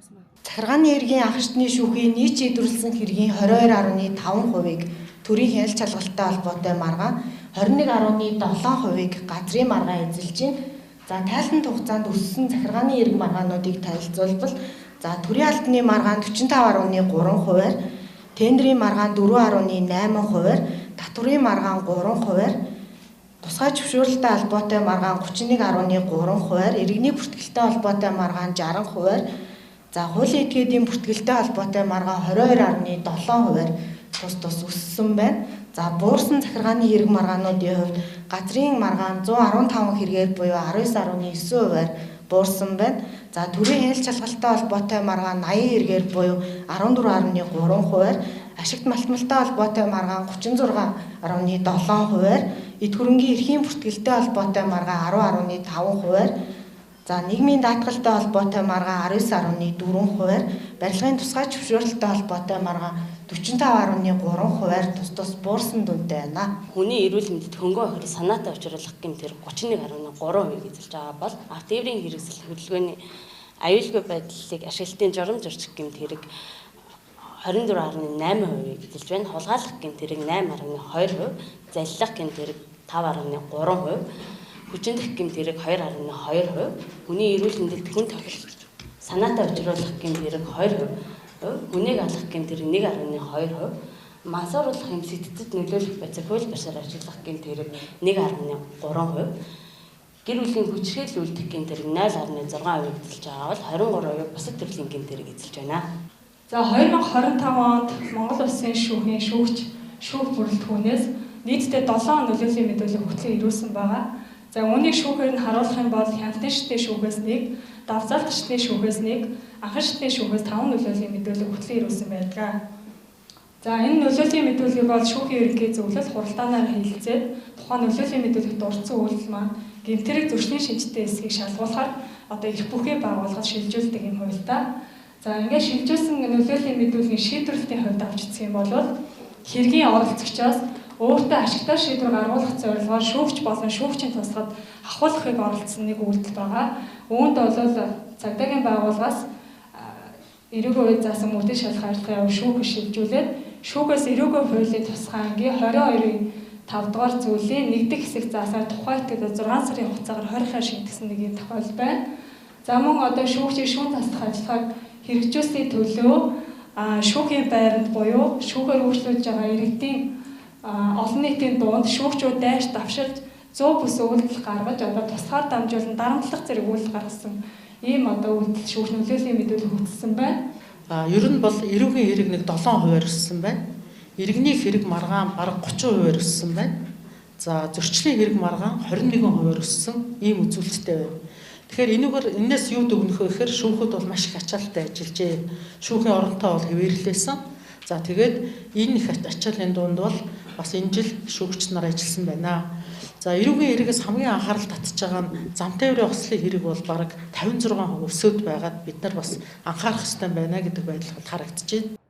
Захиргааны иргэний анх эртний шүүхийн нийт шийдвэрлсэн хэргийн 22.5%-ыг төрийн хяналт шалгалттай холбоотой маргаан 21.7%-ыг газрын маргаан эзэлж байна. За тайлбарт хугацаанд өссөн захиргааны иргэн маргаануудыг танилцуулбал төрийн албаны маргаан 45.3%-аар, тендерийн маргаан 4.8%-аар, татврын маргаан 3%-аар, тусгай зөвшөөрлөлтэй холбоотой маргаан 31.3%-аар, иргэний бүртгэлтэй холбоотой маргаан 60%-аар, хуулийн этгээдийн бүртгэлтэй холбоотой маргаан 22.7%-аар тус өссөн байна. Буурсан захиргааны хэрэг маргаануудын хувьд газрын маргаан 115 хэрэгээр буюу 19.9%-аар буурсан байна. Төрийн хяналт шалгалттай холбоотой маргаан 80 хэрэгээр буюу 14.3%-аар, ашигт малтмалтай холбоотой маргаан 36.7%-аар, эд хөрөнгийн эрхийн бүртгэлтэй холбоотой маргаан 10.5%-аар, нийгмийн даатгалтай холбоотой маргаан 19.4%-аар, барилгын тусгай зөвшөөрлөлтэй холбоотой маргаан 45.3%-аар тус буурсан дүнтэй байна. Хүний эрүүл мэндэд хөнгөө охир санаатай учруулах гэмтэр 31.3% эзэлж байгаа бол тээврийн хэрэгсэл хөдөлгөөний аюулгүй байдлыг ашиглалтын журамж орчих гэмт хэрэг 24.8%-ийг эзэлж байна. Хулгайлах гэмт хэрэг 8.2%, залилах гэмт хэрэг 5.3%, хүчиндэх гэмт хэрэг 2.2%, хүний эрүүл мэндэд хүн тохирол санаатай учруулах гэмт хэрэг 2%, хүнийг алах гэмт хэрэг 1.2%, мансууруулах юм сэтэд нөлөөлөх байцааг хууль бусаар ашиглах гэмт хэрэг 1.3%, гэр бүлийн хүчирхийлэл үйлдэх гэмт хэрэг 0.6% эзэлж байгаа бол 23% бусад төрлийн гэмт хэрэг эзэлж байна. 2025 онд Монгол Улсын шүүхийн шүүх бүрэлдэхүүнээс нийтдээ 7 нөлөөллийн мэдүүлэг хөтлөн ирүүлсэн байгаа. Үүнийг шүүхээр нь харуулах юм бол хяналтын шатны шүүхээс 1, давзаалт шатны шүүхээс 1, анхан шатны шүүхээс 5 нөлөөллийн мэдүүлэг хөтлөн ирүүлсэн байдаг. Энэ нөлөөллийн мэдүүлгийг бол шүүхийн ерөнхий зөвлөл хуралдаанаар хэлэлцээд тухайн нөлөөллийн мэдүүлэгт дурдсан үйлдэл маань гэмтэрэг зөрчлийн шинжтэй эсхийг шалгуулахаар эрх бүхий байгууллагад шилжүүлдэг юм хуультай. Ингээд шилжүүлсэн нөлөөллийн мэдүүлгийн шийдвэрлэлийн хувьд авч үзэх юм бол хэргийн оролцогчоос өөртөө ашигтай шийдвэр гаргуулах зорилгоор шүүгч болон шүүгчийн тусгад ахуулахыг оролцсон нэг үйлдэл байгаа. Үүнд бол цагдаагийн байгууллагаас эрүүгийн үед заасан мөдийн шалгах арилгын шүүх шилжүүлээд шүүхээс эрүүгийн хуулийн тусгай ангийн 22-ийн 5 дугаар зүйлийн 1-р хэсэг заасаар тухайн этгээд 6 сарын хугацаагаар 20-аар шийдсэн нэг юм тохиол байна. Мөн шүүгчийн шүүн таслах ажиллагааг хэрэгжүүлсний төлөө шүүхийн байранд буюу шүүхээр үйлчлүүлж байгаа иргэдийн олон нийтийн дунд шүүгчүүд дайрч давшилж 100 бүс үйлдэл гаргаж тусгаар дамжуулан дарамтлах зэрэг үйлдэл гаргасан ийм үйлдэл шүүх нөлөөллийн мэдүүлэг хөтлсөн байна. Ер нь бол эрүүгийн хэрэг нэг 7%-аар өссөн байна. Иргэний хэрэг маргаан бараг 30%-аар өссөн байна. Зөрчлийн хэрэг маргаан 21%-аар өссөн ийм үзүүлэлттэй байна. Тэгэхээр энэс юу дүгнэх вэ гэхээр шүүхэд бол маш их ачаалттай ажиллажээ. Шүүхийн оронтой бол хэвэрлээсэн. Тэгээд энэ их ачааллын дунд бол бас энэ жил шүүгч нар ажилласан байна. Эрүүгийн хэрэгээс хамгийн анхаарал татж байгаа нь зам тээврийн ослын хэрэг бол бараг 56% өсөд байгаад бид нар бас анхаарах хэрэгтэй байна гэдэг байдал харагдаж байна.